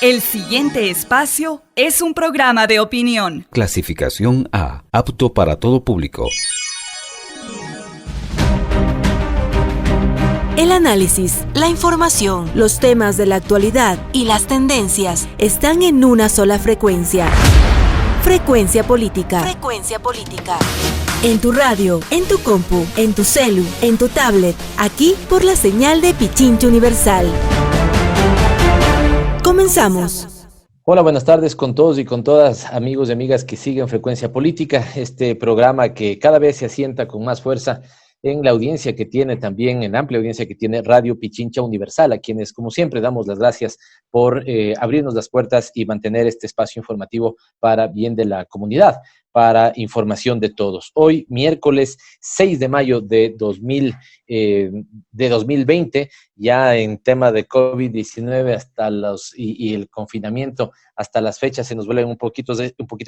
El siguiente espacio es un programa de opinión. Clasificación A, apto para todo público. El análisis, la información, los temas de la actualidad y las tendencias están en una sola frecuencia. Frecuencia Política. Frecuencia Política. En tu radio, en tu compu, en tu celu, en tu tablet, aquí por la señal de Pichincha Universal. Comenzamos. Hola, buenas tardes con todos y con todas, amigos y amigas que siguen Frecuencia Política, este programa que cada vez se asienta con más fuerza en la audiencia que tiene también, en la amplia audiencia que tiene Radio Pichincha Universal, a quienes, como siempre, damos las gracias por abrirnos las puertas y mantener este espacio informativo para bien de la comunidad, para información de todos. Hoy, miércoles 6 de mayo de 2020, ya en tema de COVID-19 hasta y el confinamiento, hasta las fechas se nos vuelven un poquito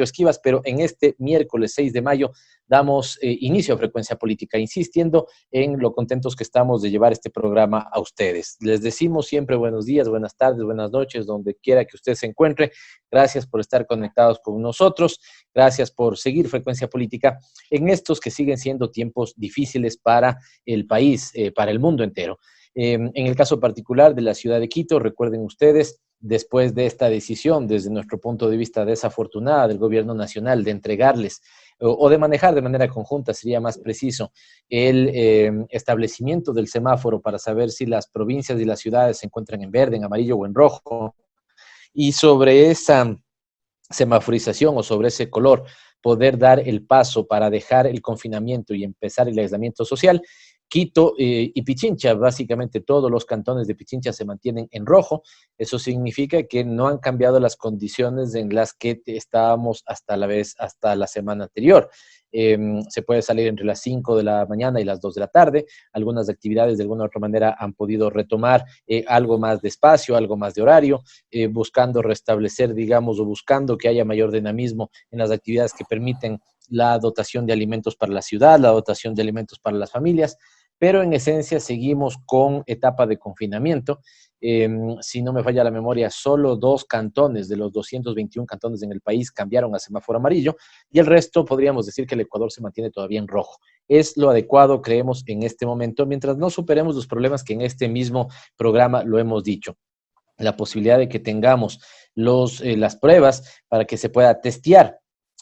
esquivas, pero en este miércoles 6 de mayo damos inicio a Frecuencia Política, insistiendo en lo contentos que estamos de llevar este programa a ustedes. Les decimos siempre buenos días, buenas tardes, buenas noches, donde quiera que usted se encuentre. Gracias por estar conectados con nosotros. Gracias por seguir Frecuencia Política en estos que siguen siendo tiempos difíciles para el país, para el mundo entero. En el caso particular de la ciudad de Quito, recuerden ustedes, después de esta decisión, desde nuestro punto de vista desafortunada del gobierno nacional, de entregarles o de manejar de manera conjunta, sería más preciso, el establecimiento del semáforo para saber si las provincias y las ciudades se encuentran en verde, en amarillo o en rojo, y sobre esa semaforización o sobre ese color, poder dar el paso para dejar el confinamiento y empezar el aislamiento social. Quito y Pichincha, básicamente todos los cantones de Pichincha se mantienen en rojo. Eso significa que no han cambiado las condiciones en las que estábamos hasta la semana anterior. Se puede salir entre las 5 de la mañana y las 2 de la tarde. Algunas actividades de alguna u otra manera han podido retomar algo más de espacio, algo más de horario, buscando restablecer, digamos, o buscando que haya mayor dinamismo en las actividades que permiten la dotación de alimentos para la ciudad, la dotación de alimentos para las familias, pero en esencia seguimos con etapa de confinamiento. Si no me falla la memoria, solo 2 cantones de los 221 cantones en el país cambiaron a semáforo amarillo y el resto podríamos decir que el Ecuador se mantiene todavía en rojo. Es lo adecuado, creemos, en este momento, mientras no superemos los problemas que en este mismo programa lo hemos dicho. La posibilidad de que tengamos las pruebas para que se pueda testear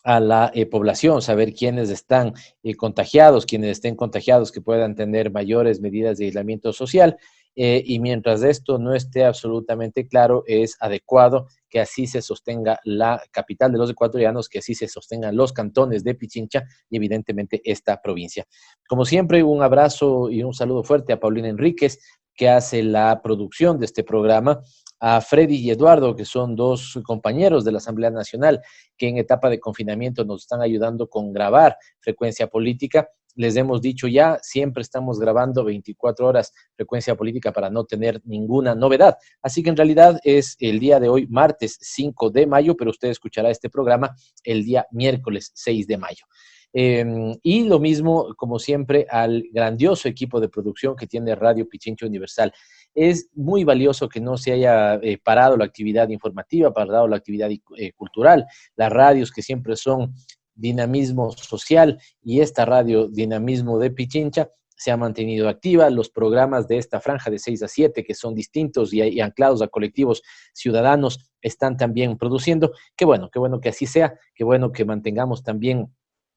a la población, saber quiénes están contagiados, quienes estén contagiados, que puedan tener mayores medidas de aislamiento social, y mientras esto no esté absolutamente claro, es adecuado que así se sostenga la capital de los ecuatorianos, que así se sostengan los cantones de Pichincha y evidentemente esta provincia. Como siempre, un abrazo y un saludo fuerte a Paulina Enríquez, que hace la producción de este programa, a Freddy y Eduardo, que son 2 compañeros de la Asamblea Nacional, que en etapa de confinamiento nos están ayudando con grabar Frecuencia Política. Les hemos dicho ya, siempre estamos grabando 24 horas Frecuencia Política para no tener ninguna novedad. Así que en realidad es el día de hoy, martes 5 de mayo, pero usted escuchará este programa el día miércoles 6 de mayo. Y lo mismo, como siempre, al grandioso equipo de producción que tiene Radio Pichincha Universal. Es muy valioso que no se haya parado la actividad informativa, parado la actividad cultural, las radios que siempre son dinamismo social y esta radio Dinamismo de Pichincha se ha mantenido activa. Los programas de esta franja de 6 a 7, que son distintos y anclados a colectivos ciudadanos, están también produciendo. Qué bueno que así sea, qué bueno que mantengamos también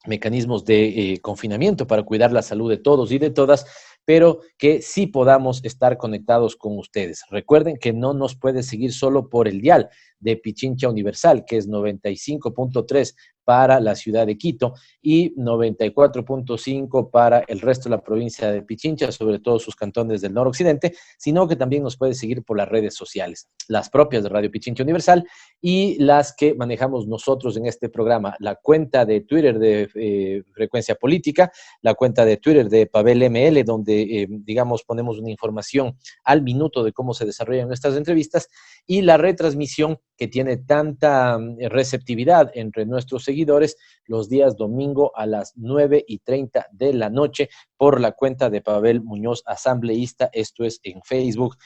mecanismos de confinamiento para cuidar la salud de todos y de todas, pero que sí podamos estar conectados con ustedes. Recuerden que no nos puede seguir solo por el dial de Pichincha Universal, que es 95.3 para la ciudad de Quito y 94.5 para el resto de la provincia de Pichincha, sobre todo sus cantones del noroccidente, sino que también nos puede seguir por las redes sociales, las propias de Radio Pichincha Universal y las que manejamos nosotros en este programa, la cuenta de Twitter de Frecuencia Política, la cuenta de Twitter de Pavel ML, donde, digamos, ponemos una información al minuto de cómo se desarrollan nuestras entrevistas, y la retransmisión que tiene tanta receptividad entre nuestros seguidores los días domingo a las 9:30 de la noche por la cuenta de Pavel Muñoz Asambleísta. Esto es en Facebook,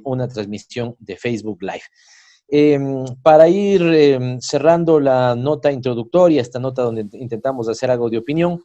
una transmisión de Facebook Live. Para ir cerrando la nota introductoria, esta nota donde intentamos hacer algo de opinión,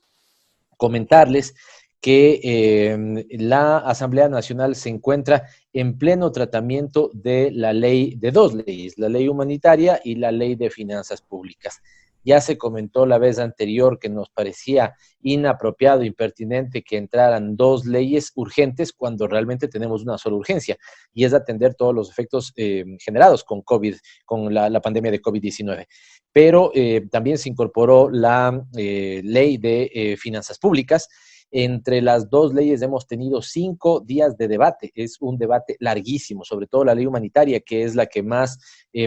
comentarles que la Asamblea Nacional se encuentra en pleno tratamiento de la ley, de dos leyes, la ley humanitaria y la ley de finanzas públicas. Ya se comentó la vez anterior que nos parecía inapropiado, impertinente que entraran dos leyes urgentes cuando realmente tenemos una sola urgencia, y es atender todos los efectos generados con COVID, con la pandemia de COVID-19. Pero también se incorporó la ley de finanzas públicas. Entre las dos leyes hemos tenido 5 días de debate. Es un debate larguísimo, sobre todo la ley humanitaria, que es la que más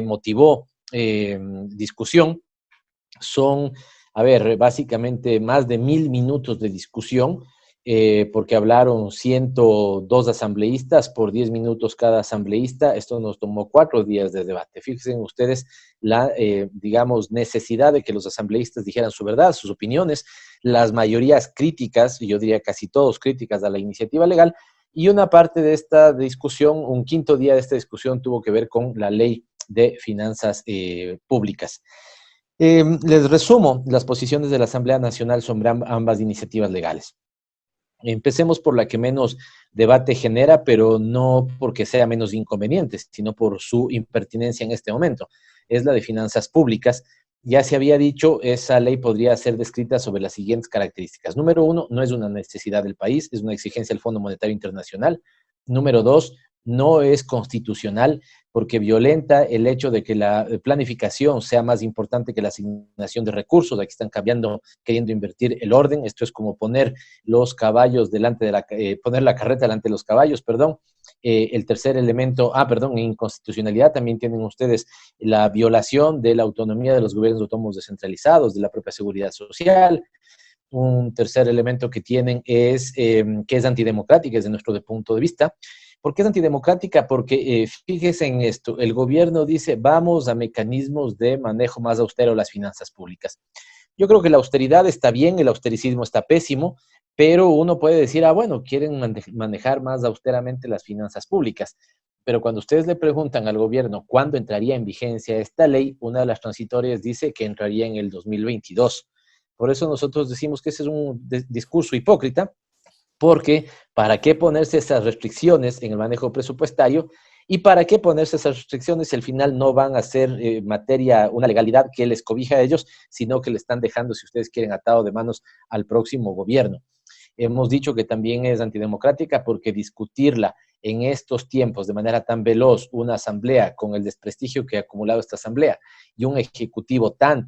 motivó discusión. Son, a ver, básicamente más de 1000 minutos de discusión, porque hablaron 102 asambleístas por 10 minutos cada asambleísta. Esto nos tomó 4 días de debate. Fíjense ustedes la, digamos, necesidad de que los asambleístas dijeran su verdad, sus opiniones, las mayorías críticas, yo diría casi todos críticas a la iniciativa legal, y una parte de esta discusión, un quinto día de esta discusión tuvo que ver con la ley de finanzas públicas. Les resumo las posiciones de la Asamblea Nacional sobre ambas iniciativas legales. Empecemos por la que menos debate genera, pero no porque sea menos inconveniente, sino por su impertinencia en este momento. Es la de finanzas públicas. Ya se había dicho, esa ley podría ser descrita sobre las siguientes características. Número 1, no es una necesidad del país, es una exigencia del Fondo Monetario Internacional. Número 2, no es constitucional porque violenta el hecho de que la planificación sea más importante que la asignación de recursos. Aquí están cambiando, queriendo invertir el orden. Esto es como poner los caballos delante de poner la carreta delante de los caballos, perdón. El tercer elemento, en inconstitucionalidad también tienen ustedes la violación de la autonomía de los gobiernos autónomos descentralizados, de la propia seguridad social. Un tercer elemento que tienen es que es antidemocrática desde nuestro punto de vista. ¿Por qué es antidemocrática? Porque fíjese en esto, el gobierno dice vamos a mecanismos de manejo más austero de las finanzas públicas. Yo creo que la austeridad está bien, el austericismo está pésimo, pero uno puede decir, bueno, quieren manejar más austeramente las finanzas públicas. Pero cuando ustedes le preguntan al gobierno cuándo entraría en vigencia esta ley, una de las transitorias dice que entraría en el 2022. Por eso nosotros decimos que ese es un discurso hipócrita, porque ¿para qué ponerse esas restricciones en el manejo presupuestario? ¿Y para qué ponerse esas restricciones si al final no van a ser una legalidad que les cobija a ellos, sino que le están dejando, si ustedes quieren, atado de manos al próximo gobierno? Hemos dicho que también es antidemocrática porque discutirla en estos tiempos de manera tan veloz, una asamblea con el desprestigio que ha acumulado esta asamblea y un ejecutivo tan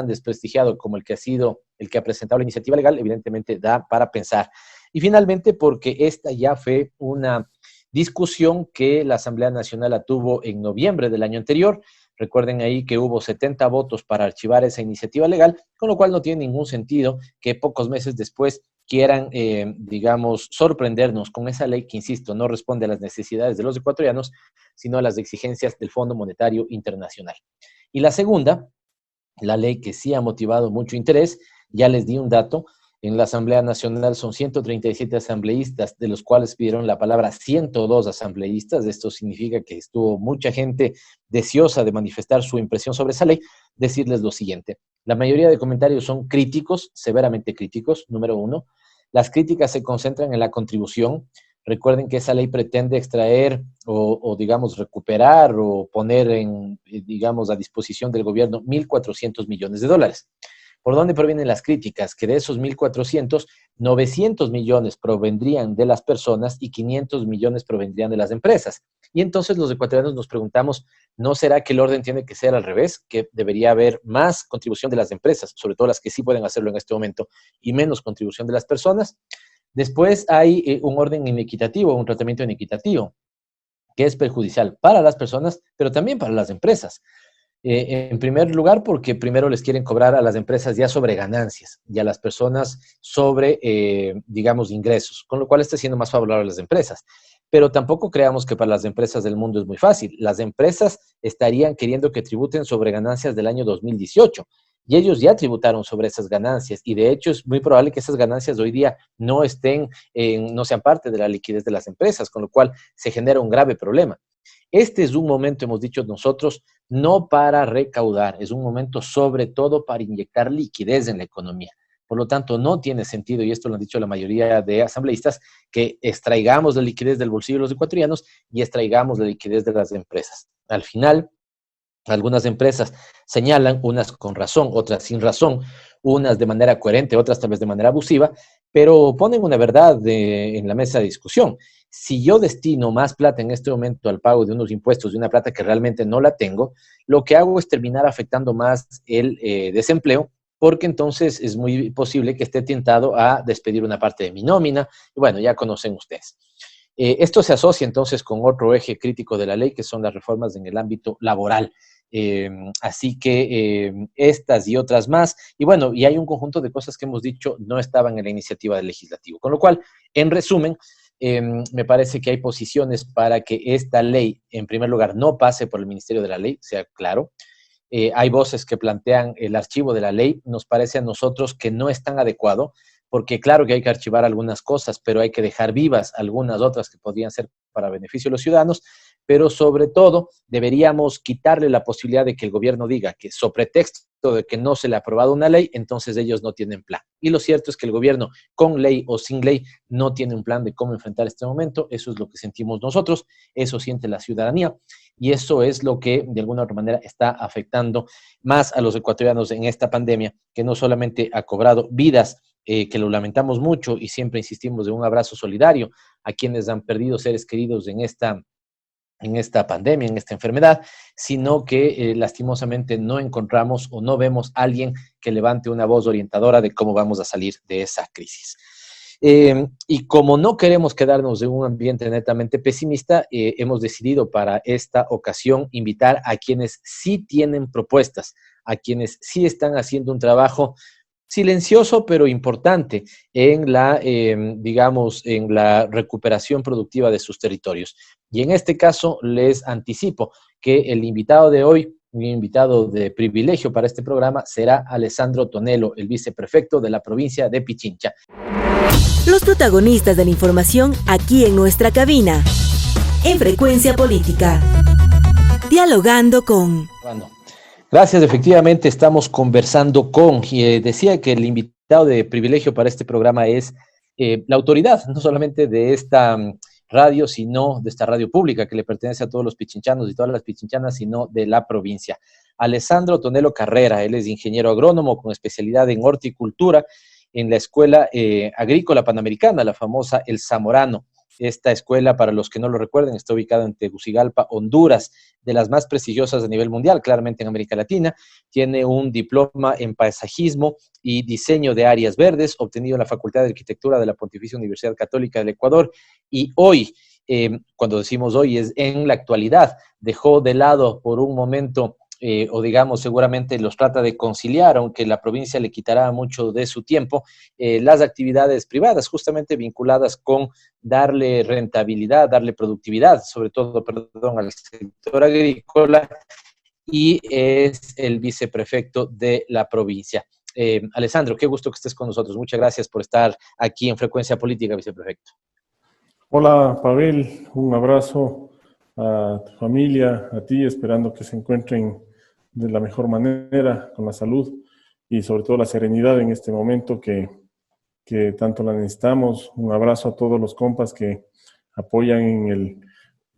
desprestigiado como el que ha sido, el que ha presentado la iniciativa legal, evidentemente da para pensar. Y finalmente porque esta ya fue una discusión que la Asamblea Nacional la tuvo en noviembre del año anterior. Recuerden ahí que hubo 70 votos para archivar esa iniciativa legal, con lo cual no tiene ningún sentido que pocos meses después quieran, digamos, sorprendernos con esa ley que, insisto, no responde a las necesidades de los ecuatorianos, sino a las exigencias del Fondo Monetario Internacional. Y la segunda, la ley que sí ha motivado mucho interés, ya les di un dato, en la Asamblea Nacional son 137 asambleístas, de los cuales pidieron la palabra 102 asambleístas. Esto significa que estuvo mucha gente deseosa de manifestar su impresión sobre esa ley. Decirles lo siguiente, la mayoría de comentarios son críticos, severamente críticos, número 1. Las críticas se concentran en la contribución. Recuerden que esa ley pretende extraer o digamos, recuperar o poner digamos, a disposición del gobierno 1.400 millones de dólares. ¿Por dónde provienen las críticas? Que de esos 1.400, 900 millones provendrían de las personas y 500 millones provendrían de las empresas. Y entonces los ecuatorianos nos preguntamos, ¿no será que el orden tiene que ser al revés? Que debería haber más contribución de las empresas, sobre todo las que sí pueden hacerlo en este momento, y menos contribución de las personas. Después hay un orden inequitativo, un tratamiento inequitativo, que es perjudicial para las personas, pero también para las empresas. En primer lugar, porque primero les quieren cobrar a las empresas ya sobre ganancias y a las personas sobre, digamos, ingresos, con lo cual está siendo más favorable a las empresas. Pero tampoco creamos que para las empresas del mundo es muy fácil. Las empresas estarían queriendo que tributen sobre ganancias del año 2018 y ellos ya tributaron sobre esas ganancias y de hecho es muy probable que esas ganancias hoy día no sean parte de la liquidez de las empresas, con lo cual se genera un grave problema. Este es un momento, hemos dicho nosotros, no para recaudar, es un momento sobre todo para inyectar liquidez en la economía. Por lo tanto, no tiene sentido, y esto lo han dicho la mayoría de asambleístas, que extraigamos la liquidez del bolsillo de los ecuatorianos y extraigamos la liquidez de las empresas. Al final, algunas empresas señalan, unas con razón, otras sin razón, unas de manera coherente, otras tal vez de manera abusiva, pero ponen una verdad en la mesa de discusión. Si yo destino más plata en este momento al pago de unos impuestos, de una plata que realmente no la tengo, lo que hago es terminar afectando más el desempleo, porque entonces es muy posible que esté tentado a despedir una parte de mi nómina, y bueno, ya conocen ustedes. Esto se asocia entonces con otro eje crítico de la ley, que son las reformas en el ámbito laboral. Así que estas y otras más, y bueno, y hay un conjunto de cosas que hemos dicho no estaban en la iniciativa del legislativo. Con lo cual, en resumen, me parece que hay posiciones para que esta ley, en primer lugar, no pase por el Ministerio de la Ley, sea claro. Hay voces que plantean el archivo de la ley. Nos parece a nosotros que no es tan adecuado, porque claro que hay que archivar algunas cosas, pero hay que dejar vivas algunas otras que podrían ser para beneficio de los ciudadanos, pero sobre todo deberíamos quitarle la posibilidad de que el gobierno diga que sobre pretexto de que no se le ha aprobado una ley, entonces ellos no tienen plan. Y lo cierto es que el gobierno, con ley o sin ley, no tiene un plan de cómo enfrentar este momento. Eso es lo que sentimos nosotros, eso siente la ciudadanía, y eso es lo que de alguna otra manera está afectando más a los ecuatorianos en esta pandemia, que no solamente ha cobrado vidas, que lo lamentamos mucho y siempre insistimos de un abrazo solidario a quienes han perdido seres queridos en esta pandemia, en esta enfermedad, sino que lastimosamente no encontramos o no vemos a alguien que levante una voz orientadora de cómo vamos a salir de esa crisis. Y como no queremos quedarnos en un ambiente netamente pesimista, hemos decidido para esta ocasión invitar a quienes sí tienen propuestas, a quienes sí están haciendo un trabajo silencioso pero importante en la, digamos, en la recuperación productiva de sus territorios. Y en este caso les anticipo que el invitado de hoy, un invitado de privilegio para este programa, será Alessandro Tonelo, el viceprefecto de la provincia de Pichincha. Los protagonistas de la información aquí en nuestra cabina, en Frecuencia Política, dialogando con... Bueno, gracias, efectivamente estamos conversando con, y decía que el invitado de privilegio para este programa es la autoridad, no solamente de esta radio, sino de esta radio pública que le pertenece a todos los pichinchanos y todas las pichinchanas, sino de la provincia. Alessandro Tonelo Carrera, él es ingeniero agrónomo con especialidad en horticultura en la Escuela Agrícola Panamericana, la famosa El Zamorano. Esta escuela, para los que no lo recuerden, está ubicada en Tegucigalpa, Honduras, de las más prestigiosas a nivel mundial, claramente en América Latina. Tiene un diploma en paisajismo y diseño de áreas verdes, obtenido en la Facultad de Arquitectura de la Pontificia Universidad Católica del Ecuador. Y hoy, cuando decimos hoy, es en la actualidad, dejó de lado por un momento, o digamos, seguramente los trata de conciliar, aunque la provincia le quitará mucho de su tiempo, las actividades privadas, justamente vinculadas con darle rentabilidad, darle productividad, sobre todo, perdón, al sector agrícola, y es el viceprefecto de la provincia. Alessandro, qué gusto que estés con nosotros. Muchas gracias por estar aquí en Frecuencia Política, viceprefecto. Hola, Pavel, un abrazo a tu familia, a ti, esperando que se encuentren de la mejor manera, con la salud y sobre todo la serenidad en este momento que tanto la necesitamos. Un abrazo a todos los compas que apoyan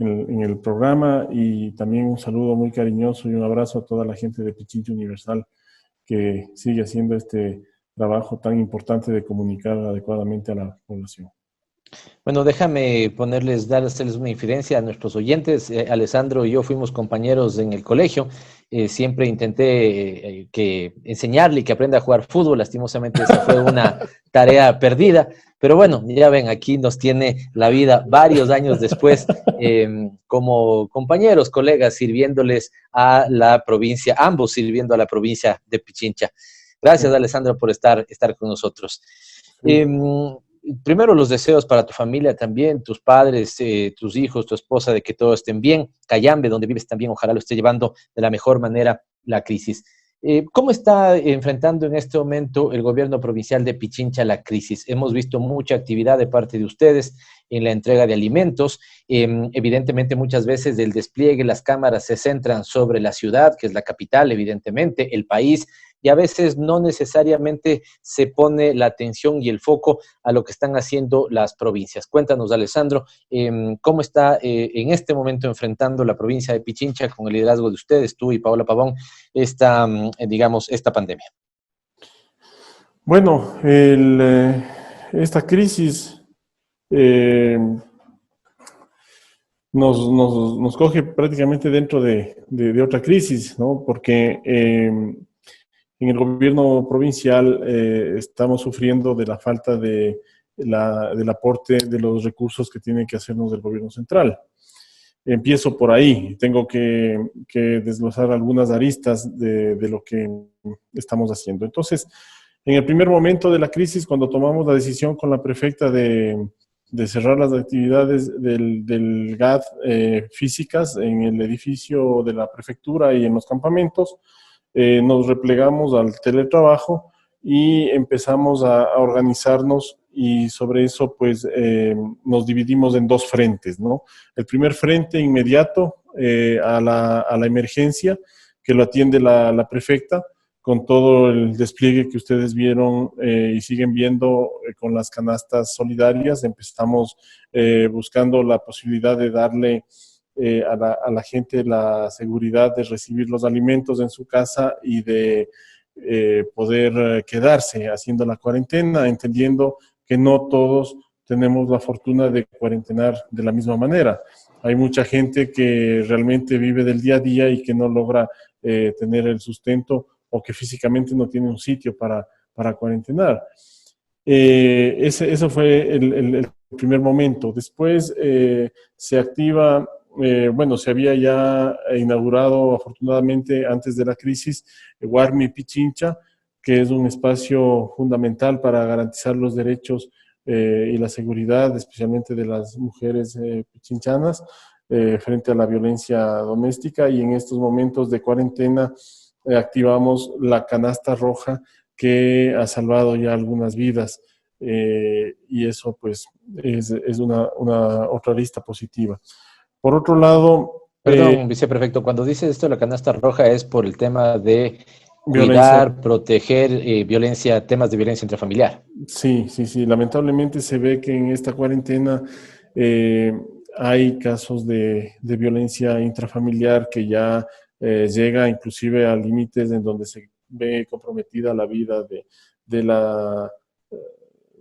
en el programa, y también un saludo muy cariñoso y un abrazo a toda la gente de Pichincha Universal que sigue haciendo este trabajo tan importante de comunicar adecuadamente a la población. Bueno, déjame darles una infidencia a nuestros oyentes. Alessandro y yo fuimos compañeros en el colegio. Siempre intenté enseñarle y que aprenda a jugar fútbol. Lastimosamente esa fue una tarea perdida. Pero bueno, ya ven, aquí nos tiene la vida varios años después como compañeros, colegas, sirviéndoles a la provincia, ambos sirviendo a la provincia de Pichincha. Gracias, Alessandro, por estar con nosotros. Sí. Primero los deseos para tu familia también, tus padres, tus hijos, tu esposa, de que todos estén bien. Cayambe, donde vives también, ojalá lo esté llevando de la mejor manera la crisis. ¿Cómo está enfrentando en este momento el gobierno provincial de Pichincha la crisis? Hemos visto mucha actividad de parte de ustedes en la entrega de alimentos. Evidentemente, muchas veces el despliegue, las cámaras se centran sobre la ciudad, que es la capital, evidentemente, el país, y a veces no necesariamente se pone la atención y el foco a lo que están haciendo las provincias. Cuéntanos, Alessandro, cómo está en este momento enfrentando la provincia de Pichincha con el liderazgo de ustedes, tú y Paola Pavón, esta pandemia. Bueno, esta crisis nos coge prácticamente dentro de otra crisis, ¿no? Porque en el gobierno provincial estamos sufriendo de la falta del aporte de los recursos que tiene que hacernos el gobierno central. Empiezo por ahí. Tengo que desglosar algunas aristas de lo que estamos haciendo. Entonces, en el primer momento de la crisis, cuando tomamos la decisión con la prefecta de cerrar las actividades del GAD físicas en el edificio de la prefectura y en los campamentos, nos replegamos al teletrabajo y empezamos a organizarnos, y sobre eso pues nos dividimos en dos frentes, ¿no? El primer frente inmediato a la emergencia, que lo atiende la prefecta, con todo el despliegue que ustedes vieron y siguen viendo con las canastas solidarias. Empezamos buscando la posibilidad de darle a la gente la seguridad de recibir los alimentos en su casa y de poder quedarse haciendo la cuarentena, entendiendo que no todos tenemos la fortuna de cuarentenar de la misma manera. Hay mucha gente que realmente vive del día a día y que no logra tener el sustento, o que físicamente no tiene un sitio para cuarentenar. Eso fue el primer momento. Después se activa, se había ya inaugurado afortunadamente antes de la crisis, Warmi Pichincha, que es un espacio fundamental para garantizar los derechos y la seguridad, especialmente de las mujeres pichinchanas, frente a la violencia doméstica. Y en estos momentos de cuarentena activamos la canasta roja, que ha salvado ya algunas vidas, y eso pues es una otra lista positiva. Por otro lado... Perdón, viceprefecto, cuando dice esto de la canasta roja es por el tema de cuidar, proteger temas de violencia intrafamiliar. Sí. Lamentablemente se ve que en esta cuarentena hay casos de violencia intrafamiliar que ya llega inclusive a límites en donde se ve comprometida la vida de la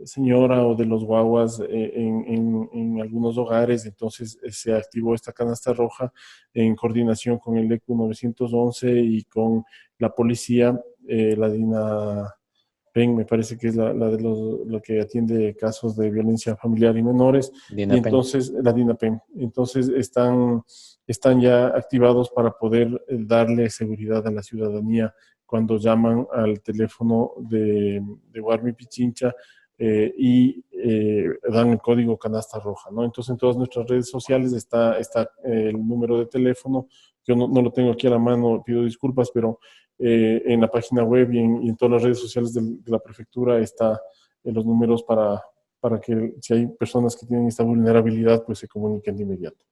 señora o de los guaguas en algunos hogares. Entonces se activó esta canasta roja en coordinación con el ECU 911 y con la policía, la DINAPEN, me parece que es lo que atiende casos de violencia familiar y menores. DINAPEN. Y entonces, la DINAPEN. Entonces están ya activados para poder darle seguridad a la ciudadanía cuando llaman al teléfono de Warmi Pichincha y dan el código canasta roja, ¿no? Entonces en todas nuestras redes sociales está el número de teléfono. Yo no lo tengo aquí a la mano, pido disculpas, pero en la página web y en todas las redes sociales de la prefectura está los números para que si hay personas que tienen esta vulnerabilidad, pues se comuniquen de inmediato.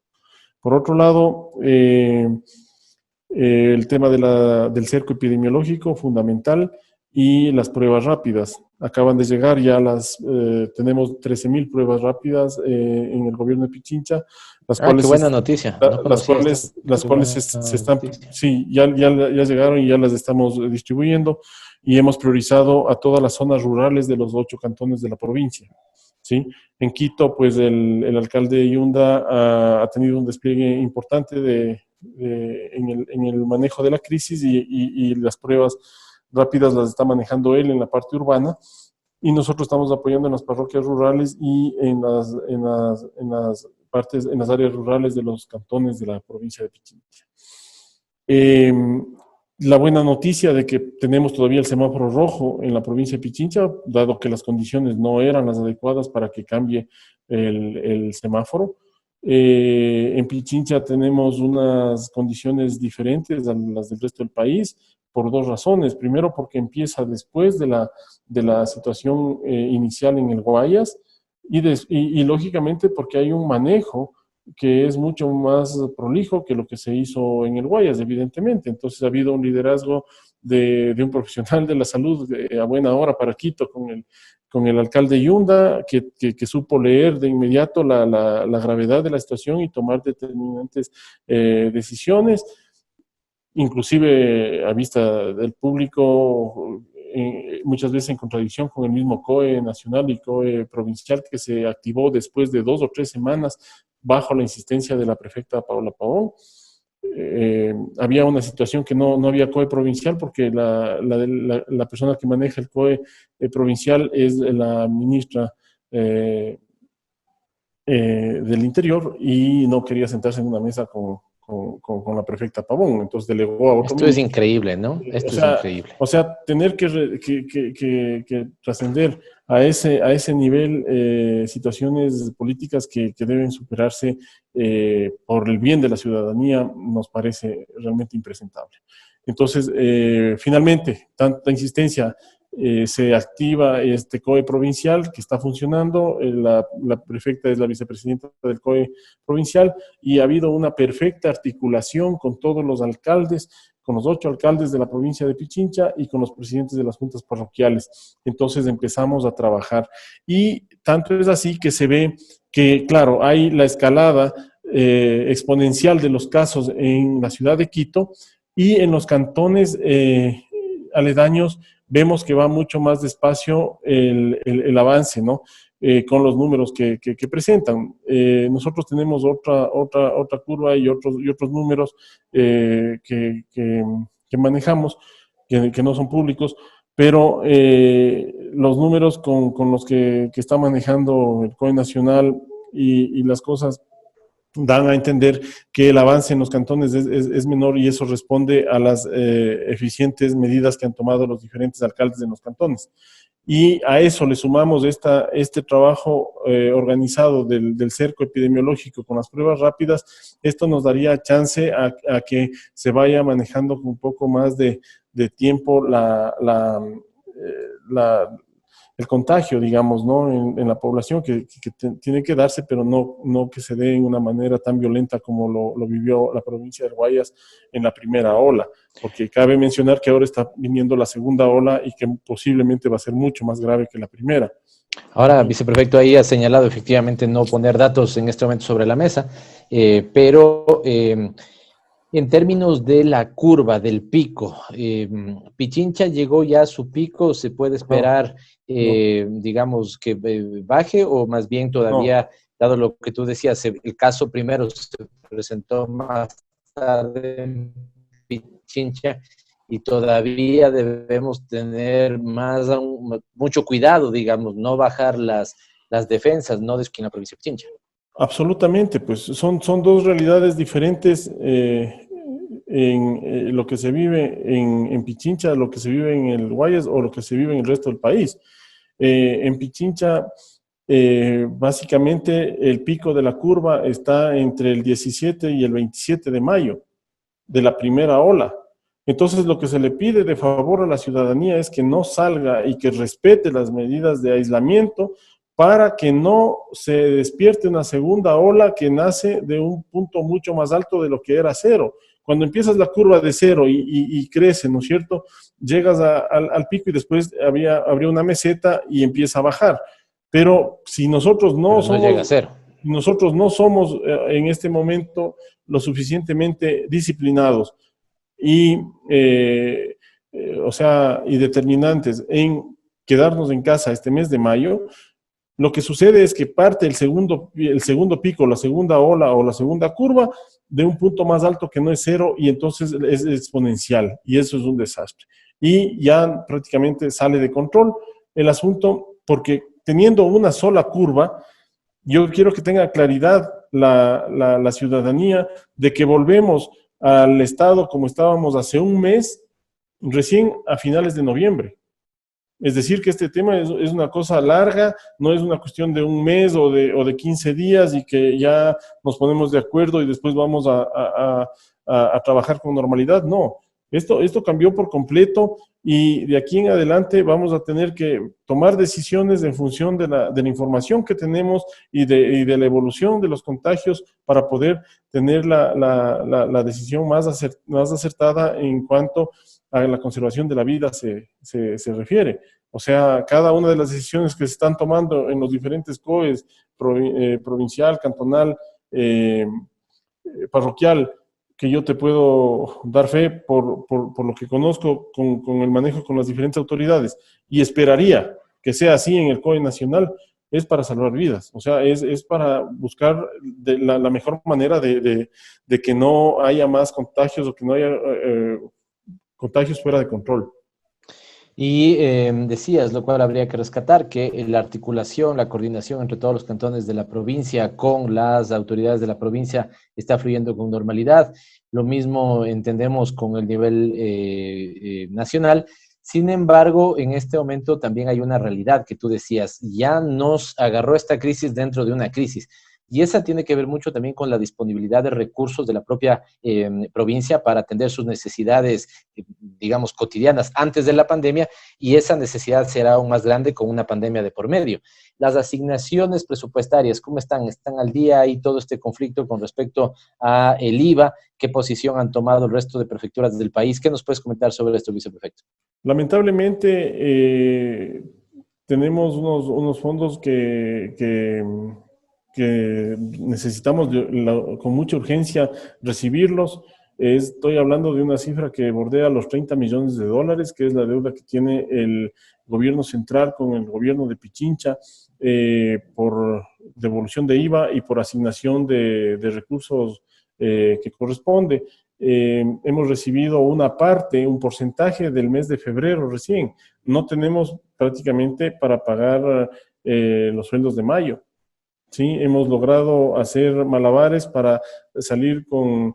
Por otro lado, el tema del cerco epidemiológico, fundamental, y las pruebas rápidas. Acaban de llegar ya tenemos 13,000 pruebas rápidas en el gobierno de Pichincha, las cuales... ¡Qué buena noticia! Las cuales se están... Sí, ya llegaron y ya las estamos distribuyendo, y hemos priorizado a todas las zonas rurales de los 8 cantones de la provincia, ¿sí? En Quito, pues el alcalde Yunda ha tenido un despliegue importante en el manejo de la crisis, y las pruebas rápidas las está manejando él en la parte urbana, y nosotros estamos apoyando en las parroquias rurales y en las áreas rurales de los cantones de la provincia de Pichincha. La buena noticia de que tenemos todavía el semáforo rojo en la provincia de Pichincha, dado que las condiciones no eran las adecuadas para que cambie el semáforo. En Pichincha tenemos unas condiciones diferentes a las del resto del país por dos razones. Primero, porque empieza después de la situación inicial en el Guayas y lógicamente porque hay un manejo que es mucho más prolijo que lo que se hizo en el Guayas, evidentemente. Entonces ha habido un liderazgo de un profesional de la salud a buena hora para Quito con el alcalde Yunda, que supo leer de inmediato la gravedad de la situación y tomar determinantes decisiones, inclusive a vista del público, muchas veces en contradicción con el mismo COE nacional y COE provincial que se activó después de 2 o 3 semanas bajo la insistencia de la prefecta Paola Pavón. Había una situación que no había COE provincial porque la persona que maneja el COE provincial es la ministra del Interior y no quería sentarse en una mesa con la prefecta Pavón, entonces delegó a otro Esto es increíble, ¿no? Esto es increíble. O sea, tener que trascender a ese nivel situaciones políticas que deben superarse por el bien de la ciudadanía nos parece realmente impresentable. Entonces, finalmente, tanta insistencia, se activa este COE provincial que está funcionando, la prefecta es la vicepresidenta del COE provincial y ha habido una perfecta articulación con todos los alcaldes, con los 8 alcaldes de la provincia de Pichincha y con los presidentes de las juntas parroquiales. Entonces empezamos a trabajar y tanto es así que se ve que, claro, hay la escalada exponencial de los casos en la ciudad de Quito y en los cantones aledaños vemos que va mucho más despacio el avance, ¿no? Con los números que presentan. Nosotros tenemos otra curva y otros números que manejamos, que no son públicos, pero los números con los que está manejando el COE nacional y las cosas dan a entender que el avance en los cantones es menor y eso responde a las eficientes medidas que han tomado los diferentes alcaldes en los cantones. Y a eso le sumamos este trabajo organizado del cerco epidemiológico con las pruebas rápidas. Esto nos daría chance a que se vaya manejando con un poco más de tiempo el contagio, digamos, ¿no? En la población que tiene que darse, pero no que se dé en una manera tan violenta como lo vivió la provincia de Guayas en la primera ola, porque cabe mencionar que ahora está viniendo la segunda ola y que posiblemente va a ser mucho más grave que la primera. Ahora, viceprefecto, ahí ha señalado efectivamente no poner datos en este momento sobre la mesa, pero en términos de la curva, del pico, ¿Pichincha llegó ya a su pico? ¿Se puede esperar, digamos, que baje o más bien todavía, dado lo que tú decías, el caso primero se presentó más tarde en Pichincha y todavía debemos tener mucho cuidado, digamos, no bajar las defensas, no de en la provincia de Pichincha? Absolutamente, pues son dos realidades diferentes en lo que se vive en Pichincha, lo que se vive en el Guayas o lo que se vive en el resto del país. En Pichincha, básicamente el pico de la curva está entre el 17 y el 27 de mayo de la primera ola. Entonces, lo que se le pide de favor a la ciudadanía es que no salga y que respete las medidas de aislamiento para que no se despierte una segunda ola que nace de un punto mucho más alto de lo que era cero. Cuando empiezas la curva de cero y crece, ¿no es cierto? Llegas al pico y después habría una meseta y empieza a bajar. Pero si nosotros no llega a cero. Nosotros no somos en este momento lo suficientemente disciplinados y determinantes en quedarnos en casa este mes de mayo, lo que sucede es que parte el segundo pico, la segunda ola o la segunda curva de un punto más alto que no es cero y entonces es exponencial y eso es un desastre. Y ya prácticamente sale de control el asunto porque teniendo una sola curva, yo quiero que tenga claridad la ciudadanía de que volvemos al estado como estábamos hace un mes, recién a finales de noviembre. Es decir, que este tema es una cosa larga, no es una cuestión de un mes o de 15 días y que ya nos ponemos de acuerdo y después vamos a trabajar con normalidad. No, esto cambió por completo y de aquí en adelante vamos a tener que tomar decisiones en función de la información que tenemos y de la evolución de los contagios para poder tener la decisión más acertada en cuanto a la conservación de la vida se refiere. O sea, cada una de las decisiones que se están tomando en los diferentes COEs, provincial, cantonal, parroquial, que yo te puedo dar fe por lo que conozco con el manejo con las diferentes autoridades, y esperaría que sea así en el COE nacional, es para salvar vidas. O sea, es para buscar la mejor manera de que no haya más contagios o que no haya contagios fuera de control. Y decías, lo cual habría que rescatar, que la articulación, la coordinación entre todos los cantones de la provincia con las autoridades de la provincia está fluyendo con normalidad. Lo mismo entendemos con el nivel nacional. Sin embargo, en este momento también hay una realidad que tú decías, ya nos agarró esta crisis dentro de una crisis. Y esa tiene que ver mucho también con la disponibilidad de recursos de la propia provincia para atender sus necesidades, digamos, cotidianas antes de la pandemia, y esa necesidad será aún más grande con una pandemia de por medio. Las asignaciones presupuestarias, ¿cómo están? ¿Están al día? ¿Y todo este conflicto con respecto a el IVA? ¿Qué posición han tomado el resto de prefecturas del país? ¿Qué nos puedes comentar sobre esto, viceprefecto? Lamentablemente, tenemos unos fondos que necesitamos con mucha urgencia recibirlos. Estoy hablando de una cifra que bordea los 30 millones de dólares, que es la deuda que tiene el gobierno central con el gobierno de Pichincha por devolución de IVA y por asignación de recursos que corresponde. Hemos recibido una parte, un porcentaje del mes de febrero recién. No tenemos prácticamente para pagar los sueldos de mayo. Sí, hemos logrado hacer malabares para salir con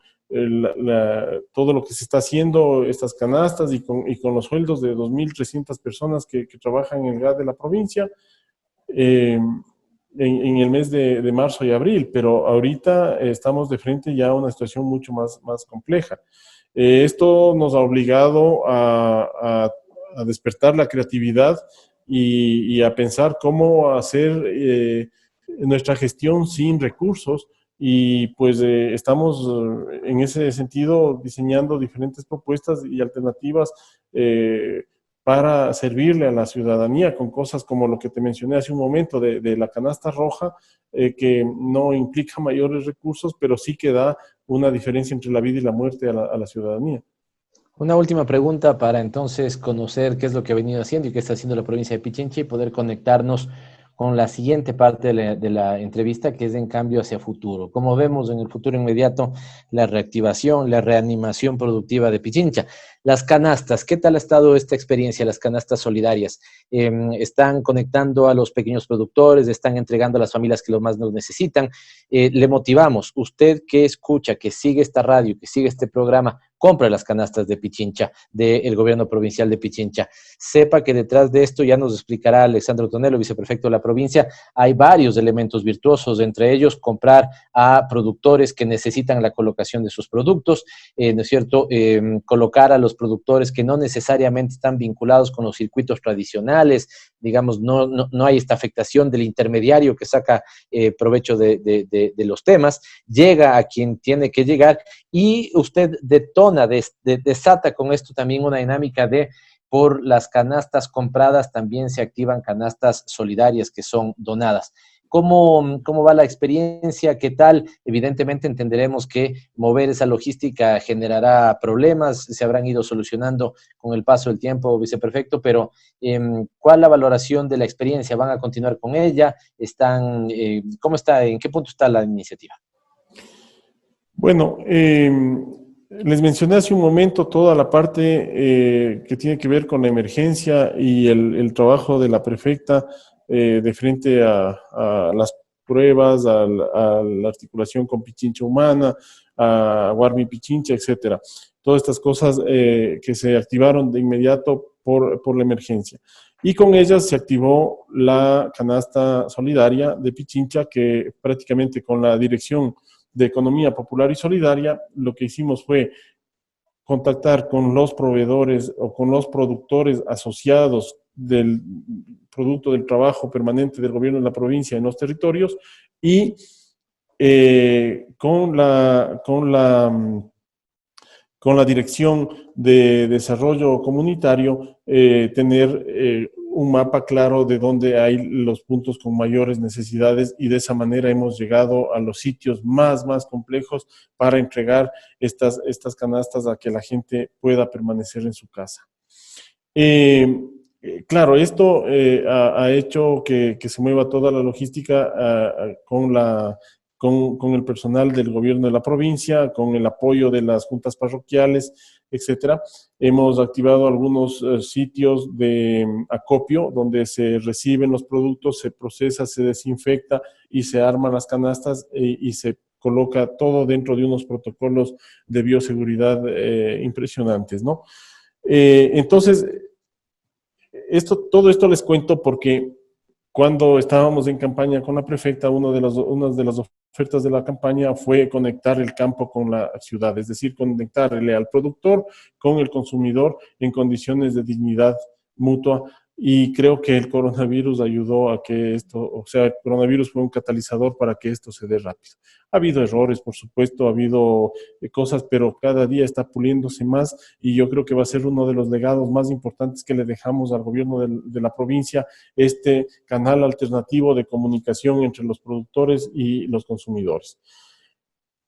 todo lo que se está haciendo, estas canastas y con los sueldos de 2.300 personas que trabajan en el GAD de la provincia en el mes de marzo y abril, pero ahorita estamos de frente ya a una situación mucho más compleja. Esto nos ha obligado a despertar la creatividad y a pensar cómo hacer nuestra gestión sin recursos, y pues estamos en ese sentido diseñando diferentes propuestas y alternativas para servirle a la ciudadanía con cosas como lo que te mencioné hace un momento de la canasta roja, que no implica mayores recursos, pero sí que da una diferencia entre la vida y la muerte a la ciudadanía. Una última pregunta para entonces conocer qué es lo que ha venido haciendo y qué está haciendo la provincia de Pichincha y poder conectarnos con la siguiente parte de la entrevista, que es en cambio hacia futuro. Como vemos en el futuro inmediato, la reactivación, la reanimación productiva de Pichincha. Las canastas, ¿qué tal ha estado esta experiencia, las canastas solidarias? ¿Están conectando a los pequeños productores? ¿Están entregando a las familias que lo más nos necesitan? Le motivamos, usted que escucha, que sigue esta radio, que sigue este programa, compra las canastas de Pichincha, del gobierno provincial de Pichincha. Sepa que detrás de esto, ya nos explicará Alexandro Tonelo, viceprefecto de la provincia, hay varios elementos virtuosos, entre ellos comprar a productores que necesitan la colocación de sus productos, ¿no es cierto? Colocar a los productores que no necesariamente están vinculados con los circuitos tradicionales, digamos, no hay esta afectación del intermediario que saca provecho de los temas, llega a quien tiene que llegar, y usted desata con esto también una dinámica de, por las canastas compradas también se activan canastas solidarias que son donadas. ¿Cómo va la experiencia? ¿Qué tal? Evidentemente entenderemos que mover esa logística generará problemas, se habrán ido solucionando con el paso del tiempo, viceprefecto, pero ¿cuál la valoración de la experiencia? ¿Van a continuar con ella? ¿Cómo está? ¿En qué punto está la iniciativa? Bueno, les mencioné hace un momento toda la parte que tiene que ver con la emergencia y el trabajo de la prefecta de frente a las pruebas, a la articulación con Pichincha Humana, a Guarmi Pichincha, etcétera. Todas estas cosas que se activaron de inmediato por la emergencia. Y con ellas se activó la canasta solidaria de Pichincha, que prácticamente con la Dirección de Economía Popular y Solidaria, lo que hicimos fue contactar con los proveedores o con los productores asociados del producto del trabajo permanente del gobierno de la provincia en los territorios y con la Dirección de Desarrollo Comunitario, tener un mapa claro de dónde hay los puntos con mayores necesidades, y de esa manera hemos llegado a los sitios más complejos para entregar estas canastas a que la gente pueda permanecer en su casa. Claro, esto ha hecho que se mueva toda la logística con el personal del gobierno de la provincia, con el apoyo de las juntas parroquiales, etcétera. Hemos activado algunos sitios de acopio donde se reciben los productos, se procesa, se desinfecta y se arman las canastas y se coloca todo dentro de unos protocolos de bioseguridad impresionantes, ¿no? Entonces, todo esto les cuento porque cuando estábamos en campaña con la prefecta, una de las ofertas de la campaña fue conectar el campo con la ciudad, es decir, conectarle al productor con el consumidor en condiciones de dignidad mutua. Y creo que el coronavirus ayudó a que el coronavirus fue un catalizador para que esto se dé rápido. Ha habido errores, por supuesto, ha habido cosas, pero cada día está puliéndose más, y yo creo que va a ser uno de los legados más importantes que le dejamos al gobierno de la provincia, este canal alternativo de comunicación entre los productores y los consumidores.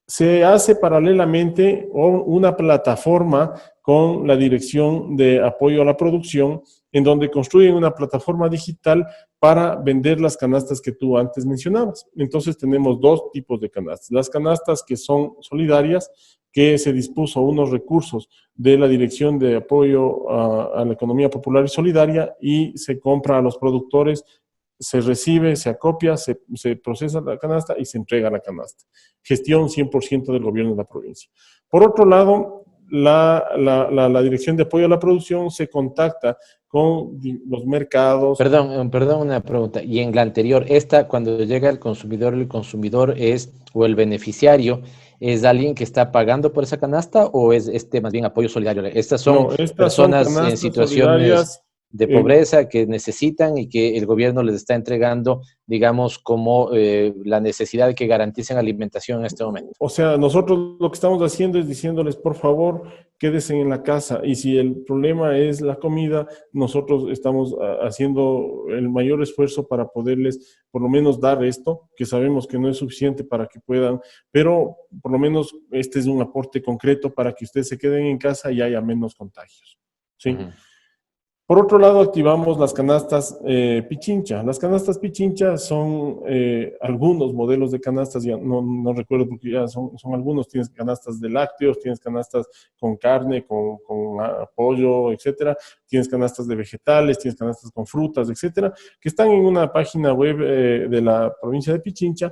Se hace paralelamente una plataforma con la Dirección de Apoyo a la Producción, en donde construyen una plataforma digital para vender las canastas que tú antes mencionabas. Entonces tenemos dos tipos de canastas. Las canastas que son solidarias, que se dispuso unos recursos de la Dirección de Apoyo a la Economía Popular y Solidaria, y se compra a los productores, se recibe, se acopia, se procesa la canasta y se entrega la canasta. Gestión 100% del gobierno de la provincia. Por otro lado, la Dirección de Apoyo a la Producción se contacta con los mercados. Perdón, una pregunta. Y en la anterior, cuando llega el consumidor es, o el beneficiario, ¿es alguien que está pagando por esa canasta o es más bien apoyo solidario? Estas son personas en situaciones de pobreza que necesitan y que el gobierno les está entregando, digamos, como la necesidad de que garanticen alimentación en este momento. O sea, nosotros lo que estamos haciendo es diciéndoles, por favor, quédense en la casa, y si el problema es la comida, nosotros estamos haciendo el mayor esfuerzo para poderles por lo menos dar esto, que sabemos que no es suficiente para que puedan, pero por lo menos este es un aporte concreto para que ustedes se queden en casa y haya menos contagios, ¿sí? Uh-huh. Por otro lado, activamos las canastas Pichincha. Las canastas Pichincha son algunos modelos de canastas, ya no recuerdo porque ya son algunos. Tienes canastas de lácteos, tienes canastas con carne, con pollo, etcétera. Tienes canastas de vegetales, tienes canastas con frutas, etcétera, que están en una página web de la provincia de Pichincha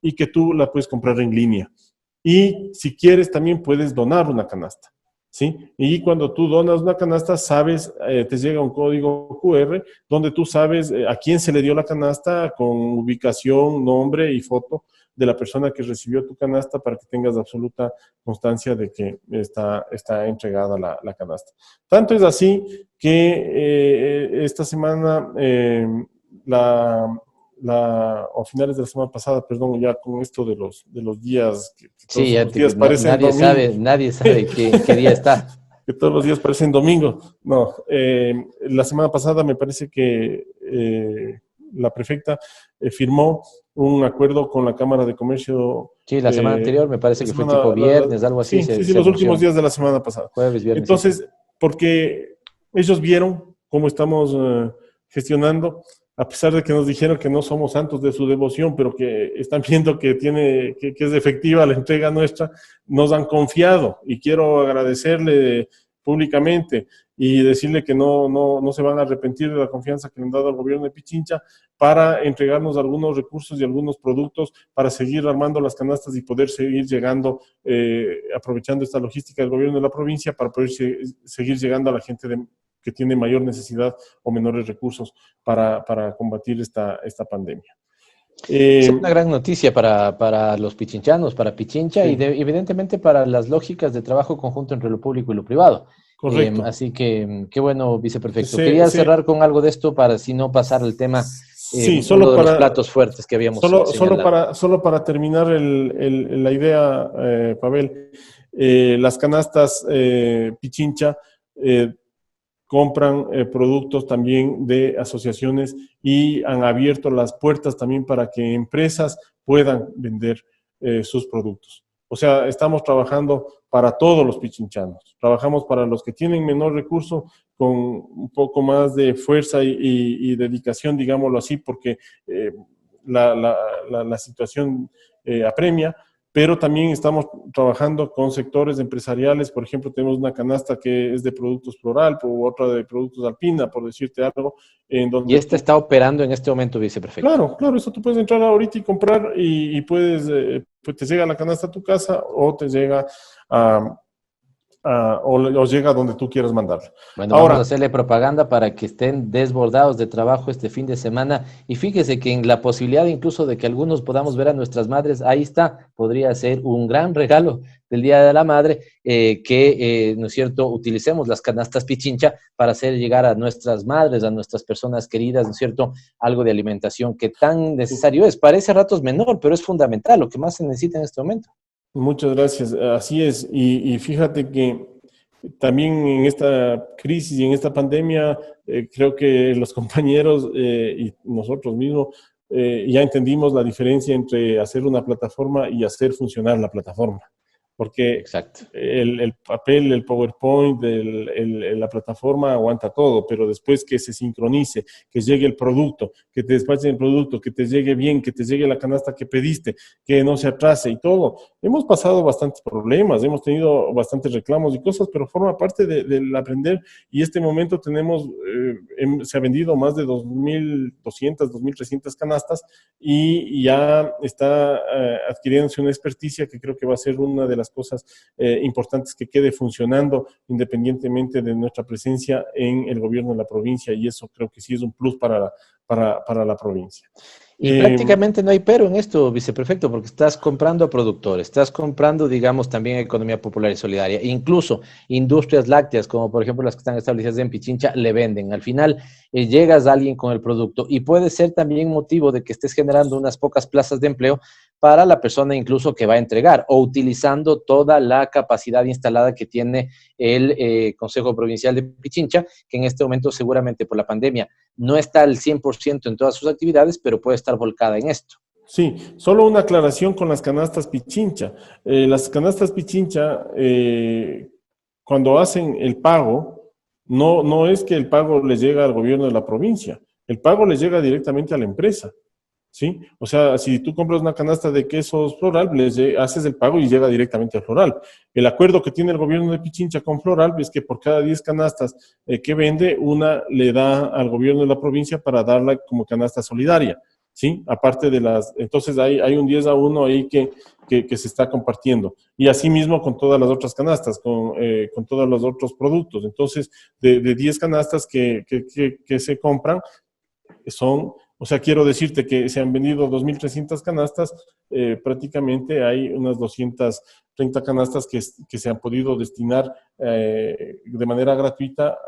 y que tú la puedes comprar en línea. Y si quieres, también puedes donar una canasta. ¿Sí? Y cuando tú donas una canasta, sabes, te llega un código QR donde tú sabes a quién se le dio la canasta, con ubicación, nombre y foto de la persona que recibió tu canasta, para que tengas absoluta constancia de que está entregada la canasta. Tanto es así que esta semana, o finales de la semana pasada, perdón, ya con esto de los días, que sí, ya días parecen nadie sabe qué día está. Que todos los días parecen domingo. No, la semana pasada me parece que la prefecta firmó un acuerdo con la Cámara de Comercio. Sí, la semana anterior me parece que fue tipo viernes, algo así. Sí, los últimos días de la semana pasada. Jueves, viernes. Entonces, sí. Porque ellos vieron cómo estamos gestionando, a pesar de que nos dijeron que no somos santos de su devoción, pero que están viendo que es efectiva la entrega nuestra, nos han confiado, y quiero agradecerle públicamente y decirle que no se van a arrepentir de la confianza que le han dado al gobierno de Pichincha para entregarnos algunos recursos y algunos productos para seguir armando las canastas y poder seguir llegando, aprovechando esta logística del gobierno de la provincia, para poder seguir llegando a la gente que tiene mayor necesidad o menores recursos para combatir esta pandemia. Es una gran noticia para los pichinchanos, para Pichincha, sí. Y evidentemente para las lógicas de trabajo conjunto entre lo público y lo privado. Correcto. Así que, qué bueno, viceprefecto. Quería cerrar con algo de esto para así no pasar el tema, sí, solo uno de para, los platos fuertes que habíamos solo para terminar la idea, Pavel, las canastas Pichincha compran productos también de asociaciones y han abierto las puertas también para que empresas puedan vender sus productos. O sea, estamos trabajando para todos los pichinchanos. Trabajamos para los que tienen menor recurso, con un poco más de fuerza y dedicación, digámoslo así, porque la situación apremia, pero también estamos trabajando con sectores empresariales. Por ejemplo, tenemos una canasta que es de productos Floral, o otra de productos Alpina, por decirte algo. En donde ¿Y esta está operando en este momento, viceprefecto? Claro, eso tú puedes entrar ahorita y comprar y puedes, pues te llega la canasta a tu casa o te llega o llega donde tú quieras mandarlo. Bueno, ahora, vamos a hacerle propaganda para que estén desbordados de trabajo este fin de semana. Y fíjese que en la posibilidad incluso de que algunos podamos ver a nuestras madres, ahí está, podría ser un gran regalo del Día de la Madre, ¿no es cierto?, utilicemos las canastas Pichincha para hacer llegar a nuestras madres, a nuestras personas queridas, ¿no es cierto?, algo de alimentación que tan necesario es. Parece a ratos menor, pero es fundamental, lo que más se necesita en este momento. Muchas gracias, así es, y fíjate que también en esta crisis y en esta pandemia, creo que los compañeros y nosotros mismos ya entendimos la diferencia entre hacer una plataforma y hacer funcionar la plataforma. Porque exacto, el papel, el PowerPoint, la plataforma aguanta todo, pero después que se sincronice, que llegue el producto, que te despachen el producto, que te llegue bien, que te llegue la canasta que pediste, que no se atrase y todo. Hemos pasado bastantes problemas, hemos tenido bastantes reclamos y cosas, pero forma parte del aprender, y este momento tenemos, se ha vendido más de 2.200, 2.300 canastas y ya está adquiriéndose una experticia que creo que va a ser una de las cosas importantes que quede funcionando independientemente de nuestra presencia en el gobierno de la provincia, y eso creo que sí es un plus para la provincia. Y prácticamente no hay pero en esto, viceprefecto, porque estás comprando a productores, estás comprando, digamos, también economía popular y solidaria, incluso industrias lácteas, como por ejemplo las que están establecidas en Pichincha, le venden. Al final llegas a alguien con el producto y puede ser también motivo de que estés generando unas pocas plazas de empleo para la persona incluso que va a entregar, o utilizando toda la capacidad instalada que tiene el Consejo Provincial de Pichincha, que en este momento seguramente por la pandemia no está al 100% en todas sus actividades, pero puede estar volcada en esto. Sí, solo una aclaración con las canastas Pichincha. Las canastas Pichincha, cuando hacen el pago, no es que el pago les llega al gobierno de la provincia, el pago les llega directamente a la empresa. ¿Sí? O sea, si tú compras una canasta de quesos Floral, haces el pago y llega directamente al Floral. El acuerdo que tiene el gobierno de Pichincha con Floral es que por cada 10 canastas que vende, una le da al gobierno de la provincia para darla como canasta solidaria, ¿sí? Aparte de entonces hay un 10-1 ahí que se está compartiendo. Y así mismo con todas las otras canastas, con todos los otros productos. Entonces, de 10 canastas que se compran, o sea, quiero decirte que se han vendido 2.300 canastas, prácticamente hay unas 230 canastas que se han podido destinar de manera gratuita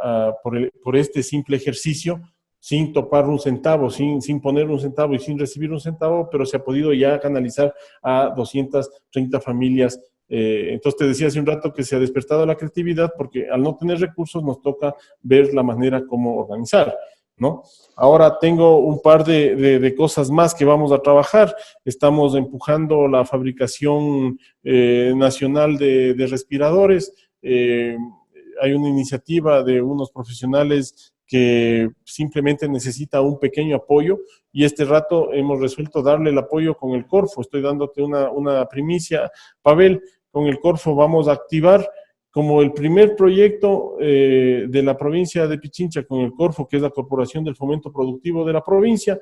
por este simple ejercicio, sin topar un centavo, sin poner un centavo y sin recibir un centavo, pero se ha podido ya canalizar a 230 familias. Entonces te decía hace un rato que se ha despertado la creatividad, porque al no tener recursos nos toca ver la manera cómo organizar, ¿no? Ahora tengo un par de cosas más que vamos a trabajar. Estamos empujando la fabricación nacional de respiradores. Hay una iniciativa de unos profesionales que simplemente necesita un pequeño apoyo, y este rato hemos resuelto darle el apoyo con el Corfo. Estoy dándote una primicia, Pavel. Con el Corfo vamos a activar como el primer proyecto de la provincia de Pichincha con el Corfo, que es la Corporación del Fomento Productivo de la provincia.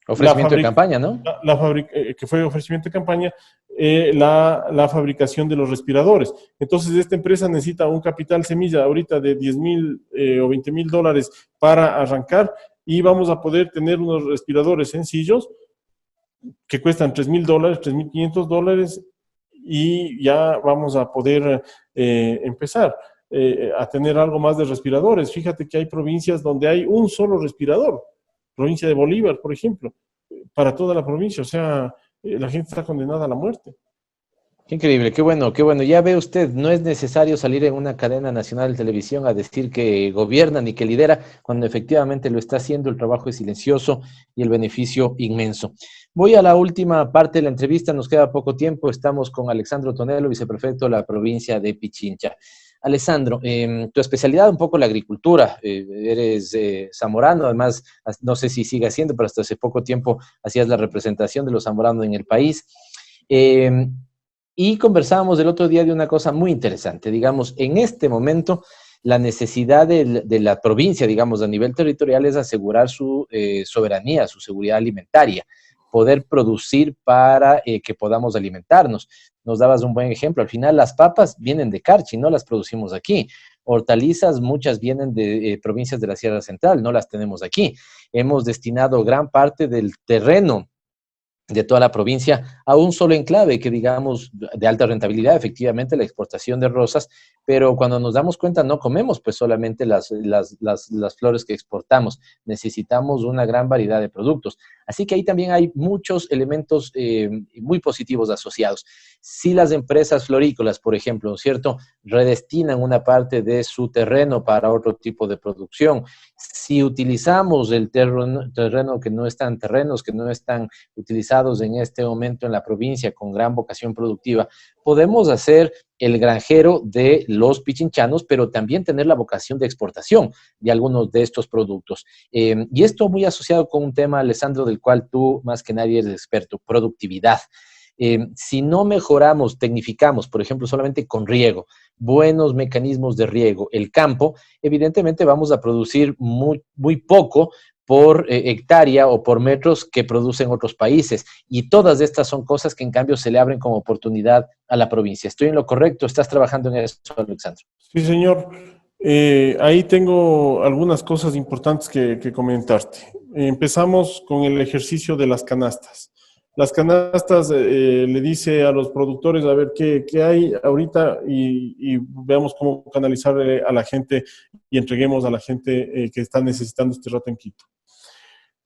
Ofrecimiento de campaña, ¿no? Que fue ofrecimiento de campaña. la fabricación de los respiradores. Entonces, esta empresa necesita un capital semilla ahorita de 10,000 o 20,000 dólares para arrancar, y vamos a poder tener unos respiradores sencillos que cuestan 3,000 dólares, 3,500 dólares, y ya vamos a poder empezar a tener algo más de respiradores. Fíjate que hay provincias donde hay un solo respirador, provincia de Bolívar, por ejemplo, para toda la provincia. O sea, la gente está condenada a la muerte. Qué increíble, qué bueno, qué bueno. Ya ve usted, no es necesario salir en una cadena nacional de televisión a decir que gobierna ni que lidera, cuando efectivamente lo está haciendo. El trabajo es silencioso y el beneficio inmenso. Voy a la última parte de la entrevista, nos queda poco tiempo. Estamos con Alexandro Tonelo, viceprefecto de la provincia de Pichincha. Alessandro, tu especialidad un poco la agricultura, eres zamorano, además, no sé si sigue haciendo, pero hasta hace poco tiempo hacías la representación de los zamoranos en el país. Y conversábamos el otro día de una cosa muy interesante. Digamos, en este momento, la necesidad de la provincia, digamos, a nivel territorial, es asegurar su soberanía, su seguridad alimentaria, poder producir para que podamos alimentarnos. Nos dabas un buen ejemplo. Al final, las papas vienen de Carchi, no las producimos aquí. Hortalizas, muchas vienen de provincias de la Sierra Central, no las tenemos aquí. Hemos destinado gran parte del terreno de toda la provincia a un solo enclave que, digamos, de alta rentabilidad, efectivamente, la exportación de rosas, pero cuando nos damos cuenta no comemos pues solamente las flores que exportamos, necesitamos una gran variedad de productos. Así que ahí también hay muchos elementos muy positivos asociados. Si las empresas florícolas, por ejemplo, ¿cierto?, redestinan una parte de su terreno para otro tipo de producción, si utilizamos el terreno que no están, terrenos que no están utilizados en este momento en la provincia con gran vocación productiva, podemos hacer el granjero de los pichinchanos, pero también tener la vocación de exportación de algunos de estos productos. Y esto muy asociado con un tema, Alessandro, del cual tú más que nadie eres experto: productividad. Si no mejoramos, tecnificamos, por ejemplo, solamente con riego, buenos mecanismos de riego, el campo, evidentemente vamos a producir muy, muy poco por hectárea o por metros que producen otros países. Y todas estas son cosas que en cambio se le abren como oportunidad a la provincia. ¿Estoy en lo correcto? ¿Estás trabajando en eso, Alexandro? Sí, señor. Ahí tengo algunas cosas importantes que comentarte. Empezamos con el ejercicio de las canastas. Las canastas le dice a los productores a ver qué hay ahorita y veamos cómo canalizar a la gente y entreguemos a la gente que está necesitando este rato en Quito.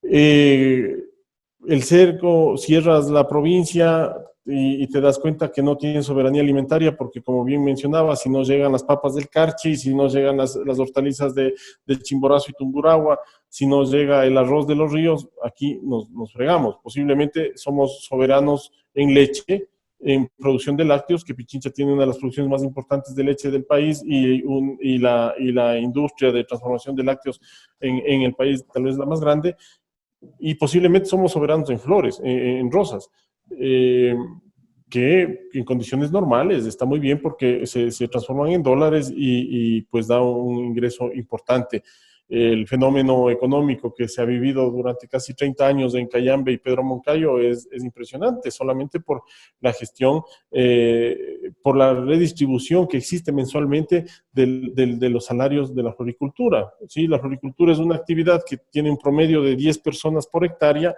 El cerco, cierras la provincia y te das cuenta que no tienen soberanía alimentaria porque, como bien mencionaba, si no llegan las papas del Carchi, si no llegan las hortalizas del Chimborazo y Tungurahua, si no llega el arroz de los ríos, aquí nos fregamos. Posiblemente somos soberanos en leche, en producción de lácteos, que Pichincha tiene una de las producciones más importantes de leche del país y la industria de transformación de lácteos en el país tal vez la más grande. Y posiblemente somos soberanos en flores, en rosas, que en condiciones normales está muy bien porque se transforman en dólares y pues da un ingreso importante. El fenómeno económico que se ha vivido durante casi 30 años en Cayambe y Pedro Moncayo es impresionante, solamente por la gestión, por la redistribución que existe mensualmente de los salarios de la floricultura. ¿Sí? La floricultura es una actividad que tiene un promedio de 10 personas por hectárea,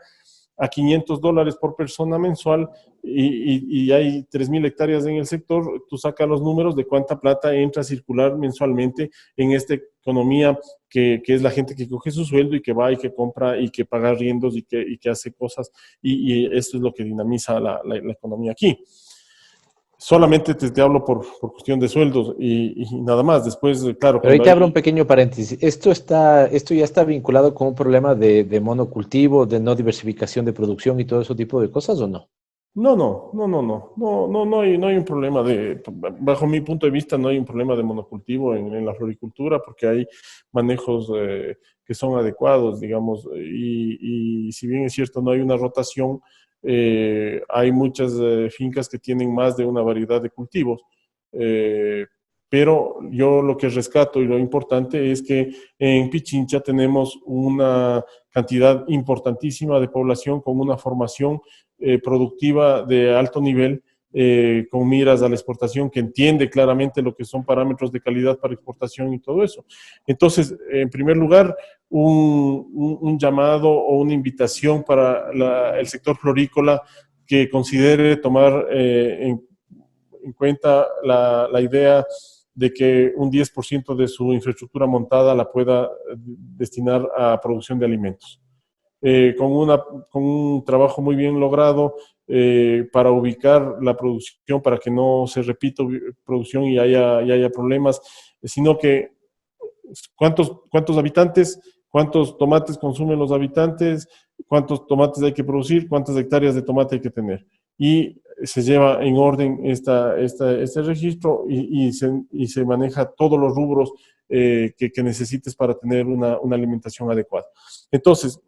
a $500 por persona mensual, y hay 3,000 hectáreas en el sector. Tú sacas los números de cuánta plata entra a circular mensualmente en esta economía que es la gente que coge su sueldo y que va y que compra y que paga arriendos y que hace cosas, y esto es lo que dinamiza la economía aquí. Solamente te hablo por cuestión de sueldos y nada más. Después, claro. Pero ahí te abro un pequeño paréntesis. ¿Esto ya está vinculado con un problema de monocultivo, de no diversificación de producción y todo ese tipo de cosas, o no? No hay un problema bajo mi punto de vista, no hay un problema de monocultivo en la floricultura porque hay manejos que son adecuados, digamos, y si bien es cierto, no hay una rotación. Hay muchas fincas que tienen más de una variedad de cultivos, pero yo lo que rescato y lo importante es que en Pichincha tenemos una cantidad importantísima de población con una formación productiva de alto nivel, con miras a la exportación, que entiende claramente lo que son parámetros de calidad para exportación y todo eso. Entonces, en primer lugar, un llamado o una invitación para el sector florícola que considere tomar en cuenta la idea de que un 10% de su infraestructura montada la pueda destinar a producción de alimentos. Con un trabajo muy bien logrado para ubicar la producción, para que no se repita producción y haya problemas, sino que cuántos habitantes, cuántos tomates consumen los habitantes, cuántos tomates hay que producir, cuántas hectáreas de tomate hay que tener. Y se lleva en orden este registro y se maneja todos los rubros que necesites para tener una alimentación adecuada. Entonces,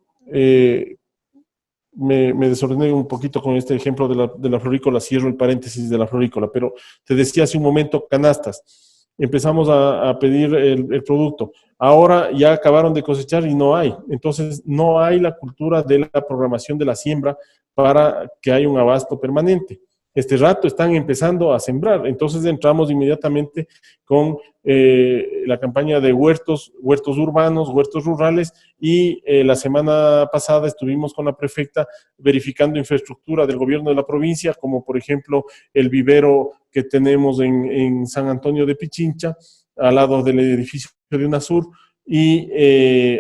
me desordené un poquito con este ejemplo de la florícola, cierro el paréntesis de la florícola, pero te decía hace un momento, canastas. Empezamos a pedir el producto. Ahora ya acabaron de cosechar y no hay. Entonces, no hay la cultura de la programación de la siembra para que haya un abasto permanente. Este rato están empezando a sembrar, entonces entramos inmediatamente con la campaña de huertos urbanos, huertos rurales, y la semana pasada estuvimos con la prefecta verificando infraestructura del gobierno de la provincia, como por ejemplo el vivero que tenemos en San Antonio de Pichincha, al lado del edificio de UNASUR, y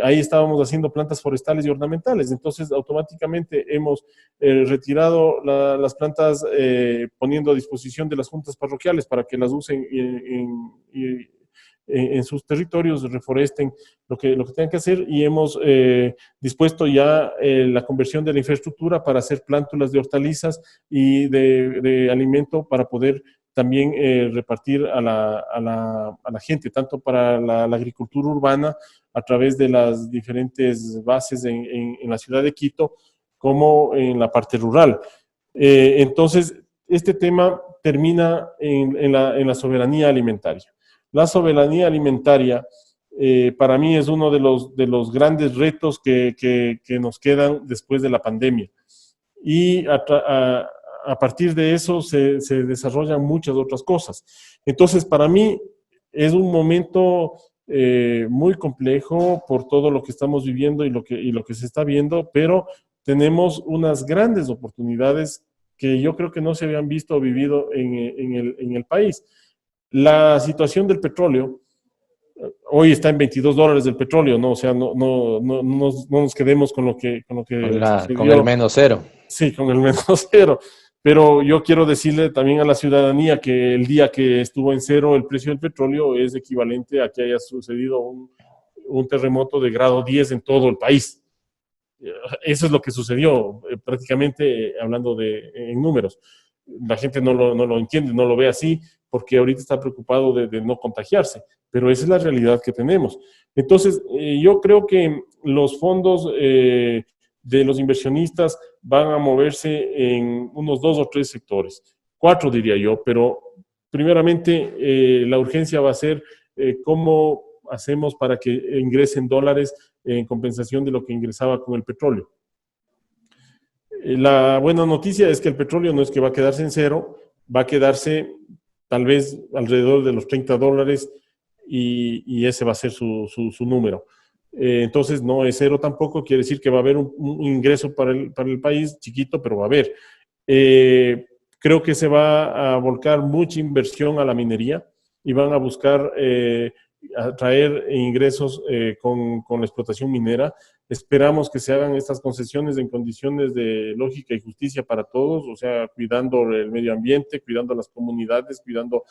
ahí estábamos haciendo plantas forestales y ornamentales. Entonces, automáticamente hemos retirado las plantas poniendo a disposición de las juntas parroquiales para que las usen en sus territorios, reforesten lo que tengan que hacer, y hemos dispuesto ya la conversión de la infraestructura para hacer plántulas de hortalizas y de alimento para poder también repartir a la gente, tanto para la agricultura urbana a través de las diferentes bases en la ciudad de Quito, como en la parte rural. Entonces, este tema termina en la soberanía alimentaria. La soberanía alimentaria para mí es uno de los grandes retos que nos quedan después de la pandemia. Y a partir de eso se desarrollan muchas otras cosas. Entonces, para mí es un momento muy complejo por todo lo que estamos viviendo y lo que se está viendo, pero tenemos unas grandes oportunidades que yo creo que no se habían visto o vivido en el país. La situación del petróleo, hoy está en $22 el petróleo, ¿no? O sea, no nos quedemos con lo que con el menos cero. Sí, con el menos cero. Pero yo quiero decirle también a la ciudadanía que el día que estuvo en cero el precio del petróleo es equivalente a que haya sucedido un terremoto de grado 10 en todo el país. Eso es lo que sucedió, prácticamente hablando en números. La gente no lo entiende, no lo ve así, porque ahorita está preocupado de no contagiarse, pero esa es la realidad que tenemos. Entonces, yo creo que los fondos de los inversionistas van a moverse en unos 2 o 3 sectores, 4 diría yo, pero primeramente la urgencia va a ser cómo hacemos para que ingresen dólares en compensación de lo que ingresaba con el petróleo. La buena noticia es que el petróleo no es que va a quedarse en cero, va a quedarse tal vez alrededor de los $30 y ese va a ser su número. Entonces no es cero tampoco, quiere decir que va a haber un ingreso para el país chiquito, pero va a haber. Creo que se va a volcar mucha inversión a la minería y van a buscar atraer ingresos con la explotación minera. Esperamos que se hagan estas concesiones en condiciones de lógica y justicia para todos, o sea, cuidando el medio ambiente, cuidando las comunidades, cuidando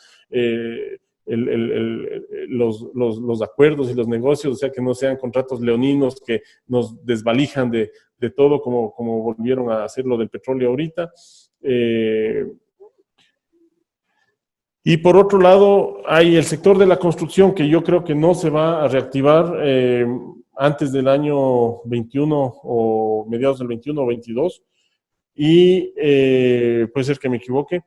los acuerdos y los negocios, o sea, que no sean contratos leoninos que nos desvalijan de todo, como volvieron a hacer lo del petróleo ahorita. Y por otro lado, hay el sector de la construcción, que yo creo que no se va a reactivar antes del año 21 o mediados del 21 o 22, y puede ser que me equivoque,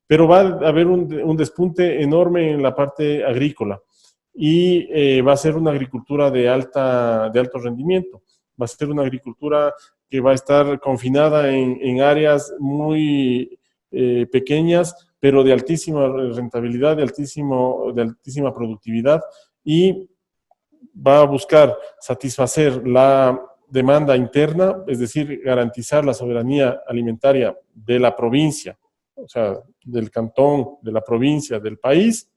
pero va a haber un despunte enorme en la parte agrícola, y va a ser una agricultura de alto rendimiento. Va a ser una agricultura que va a estar confinada en áreas muy pequeñas, pero de altísima rentabilidad, de altísima productividad, y va a buscar satisfacer la demanda interna, es decir, garantizar la soberanía alimentaria de la provincia, o sea, del cantón, de la provincia, del país,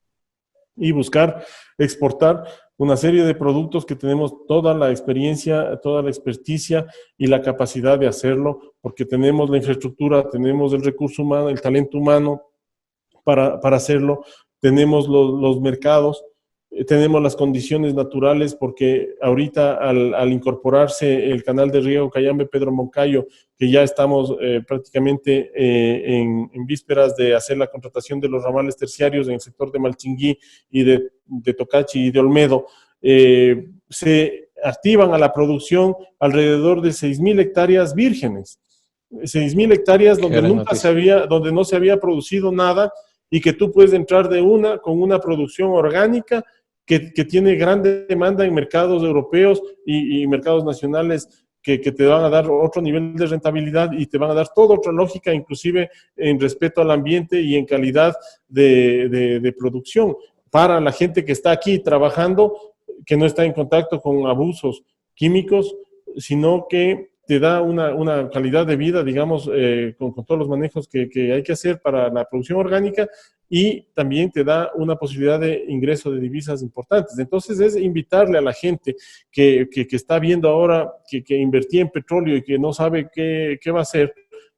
y buscar exportar una serie de productos que tenemos toda la experiencia, toda la experticia y la capacidad de hacerlo, porque tenemos la infraestructura, tenemos el recurso humano, el talento humano para hacerlo, tenemos los mercados, tenemos las condiciones naturales, porque ahorita al incorporarse el canal de riego Cayambe-Pedro Moncayo, que ya estamos prácticamente en vísperas de hacer la contratación de los ramales terciarios en el sector de Malchinguí y de Tocachi y de Olmedo, se activan a la producción alrededor de 6.000 hectáreas vírgenes, 6.000 hectáreas donde donde no se había producido nada, y que tú puedes entrar con una producción orgánica que tiene gran demanda en mercados europeos y mercados nacionales que te van a dar otro nivel de rentabilidad y te van a dar toda otra lógica, inclusive en respeto al ambiente y en calidad de producción, para la gente que está aquí trabajando, que no está en contacto con abusos químicos, sino que te da una calidad de vida, digamos, con todos los manejos que hay que hacer para la producción orgánica, y también te da una posibilidad de ingreso de divisas importantes. Entonces es invitarle a la gente que está viendo ahora que invertía en petróleo y que no sabe qué va a hacer,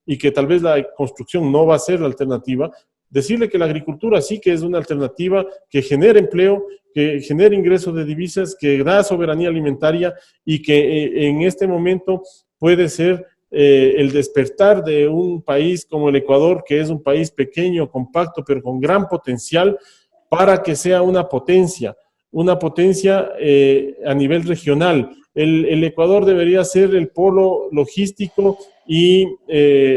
y que tal vez la construcción no va a ser la alternativa, decirle que la agricultura sí que es una alternativa que genera empleo, que genera ingreso de divisas, que da soberanía alimentaria, y que en este momento puede ser el despertar de un país como el Ecuador, que es un país pequeño, compacto, pero con gran potencial, para que sea una potencia a nivel regional. El Ecuador debería ser el polo logístico y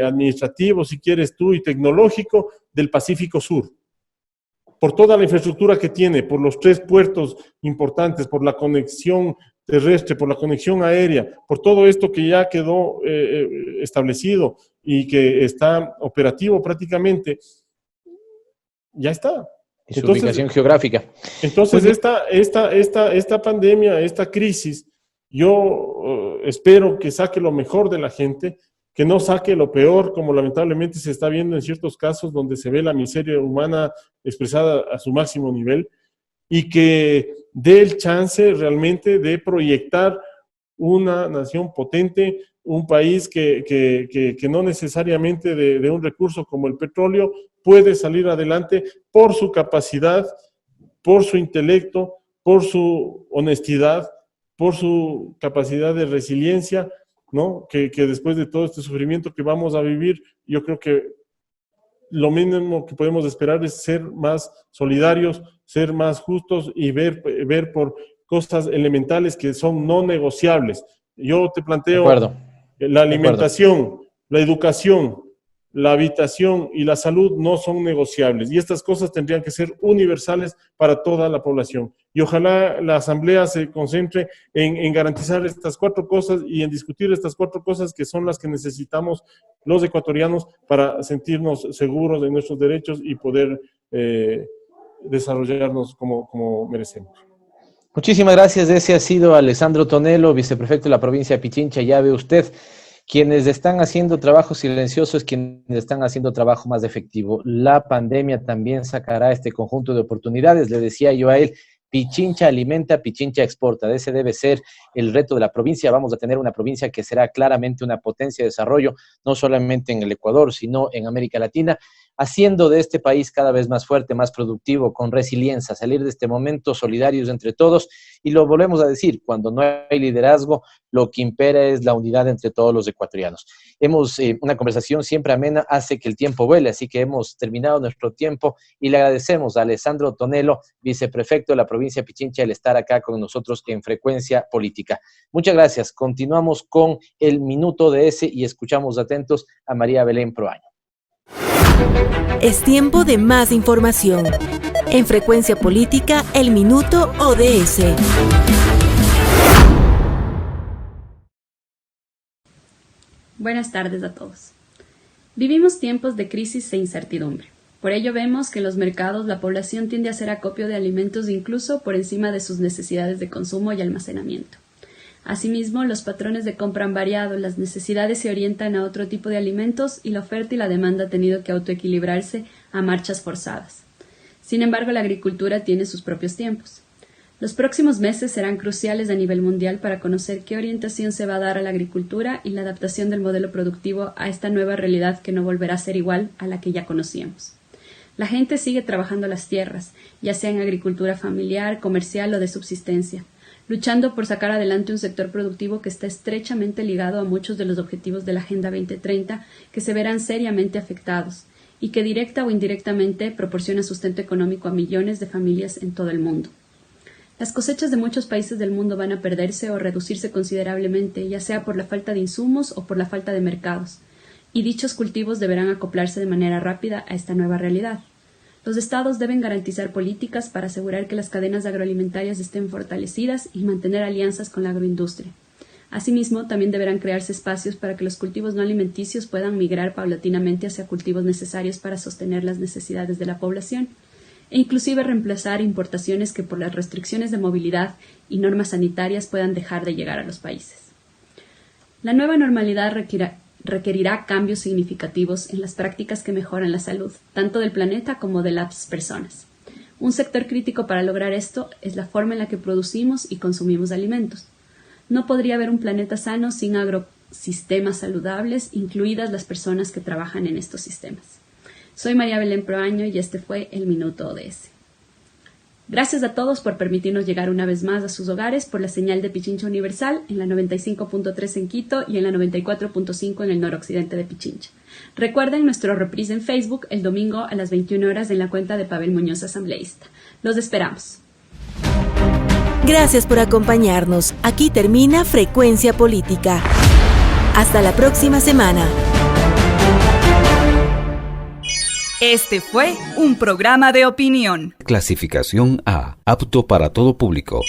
administrativo, si quieres tú, y tecnológico del Pacífico Sur, por toda la infraestructura que tiene, por los 3 puertos importantes, por la conexión terrestre, por la conexión aérea, por todo esto que ya quedó establecido y que está operativo prácticamente, ya está. Y su ubicación geográfica. Entonces, esta pandemia, esta crisis, yo espero que saque lo mejor de la gente, que no saque lo peor, como lamentablemente se está viendo en ciertos casos donde se ve la miseria humana expresada a su máximo nivel, y que dé el chance realmente de proyectar una nación potente, un país que no necesariamente de un recurso como el petróleo puede salir adelante por su capacidad, por su intelecto, por su honestidad, por su capacidad de resiliencia, ¿no? Que después de todo este sufrimiento que vamos a vivir, yo creo que lo mínimo que podemos esperar es ser más solidarios, ser más justos y ver por cosas elementales que son no negociables. Yo te planteo la alimentación, la educación, la habitación y la salud no son negociables, y estas cosas tendrían que ser universales para toda la población. Y ojalá la Asamblea se concentre en garantizar estas 4 cosas y en discutir estas 4 cosas que son las que necesitamos los ecuatorianos para sentirnos seguros de nuestros derechos y poder desarrollarnos como merecemos. Muchísimas gracias. Ese ha sido Alessandro Tonelo, viceprefecto de la provincia de Pichincha. Ya ve usted, quienes están haciendo trabajo silencioso es quienes están haciendo trabajo más efectivo. La pandemia también sacará este conjunto de oportunidades. Le decía yo a él, Pichincha alimenta, Pichincha exporta. Ese debe ser el reto de la provincia. Vamos a tener una provincia que será claramente una potencia de desarrollo, no solamente en el Ecuador, sino en América Latina, haciendo de este país cada vez más fuerte, más productivo, con resiliencia, salir de este momento solidarios entre todos. Y lo volvemos a decir, cuando no hay liderazgo, lo que impera es la unidad entre todos los ecuatorianos. Una conversación siempre amena hace que el tiempo vuele, así que hemos terminado nuestro tiempo y le agradecemos a Alessandro Tonelo, viceprefecto de la provincia de Pichincha, el estar acá con nosotros en Frecuencia Política. Muchas gracias. Continuamos con el Minuto ODS y escuchamos atentos a María Belén Proaño. Es tiempo de más información. En Frecuencia Política, el Minuto ODS. Buenas tardes a todos. Vivimos tiempos de crisis e incertidumbre. Por ello vemos que en los mercados la población tiende a hacer acopio de alimentos incluso por encima de sus necesidades de consumo y almacenamiento. Asimismo, los patrones de compra han variado, las necesidades se orientan a otro tipo de alimentos y la oferta y la demanda han tenido que autoequilibrarse a marchas forzadas. Sin embargo, la agricultura tiene sus propios tiempos. Los próximos meses serán cruciales a nivel mundial para conocer qué orientación se va a dar a la agricultura y la adaptación del modelo productivo a esta nueva realidad que no volverá a ser igual a la que ya conocíamos. La gente sigue trabajando las tierras, ya sea en agricultura familiar, comercial o de subsistencia, luchando por sacar adelante un sector productivo que está estrechamente ligado a muchos de los objetivos de la Agenda 2030 que se verán seriamente afectados y que directa o indirectamente proporciona sustento económico a millones de familias en todo el mundo. Las cosechas de muchos países del mundo van a perderse o reducirse considerablemente, ya sea por la falta de insumos o por la falta de mercados, y dichos cultivos deberán acoplarse de manera rápida a esta nueva realidad. Los estados deben garantizar políticas para asegurar que las cadenas agroalimentarias estén fortalecidas y mantener alianzas con la agroindustria. Asimismo, también deberán crearse espacios para que los cultivos no alimenticios puedan migrar paulatinamente hacia cultivos necesarios para sostener las necesidades de la población, e inclusive reemplazar importaciones que por las restricciones de movilidad y normas sanitarias puedan dejar de llegar a los países. La nueva normalidad requerirá cambios significativos en las prácticas que mejoran la salud, tanto del planeta como de las personas. Un sector crítico para lograr esto es la forma en la que producimos y consumimos alimentos. No podría haber un planeta sano sin agrosistemas saludables, incluidas las personas que trabajan en estos sistemas. Soy María Belén Proaño y este fue el Minuto ODS. Gracias a todos por permitirnos llegar una vez más a sus hogares por la señal de Pichincha Universal en la 95.3 en Quito y en la 94.5 en el noroccidente de Pichincha. Recuerden nuestro reprise en Facebook el domingo a las 21 horas en la cuenta de Pavel Muñoz Asambleísta. Los esperamos. Gracias por acompañarnos. Aquí termina Frecuencia Política. Hasta la próxima semana. Este fue un programa de opinión. Clasificación A, apto para todo público.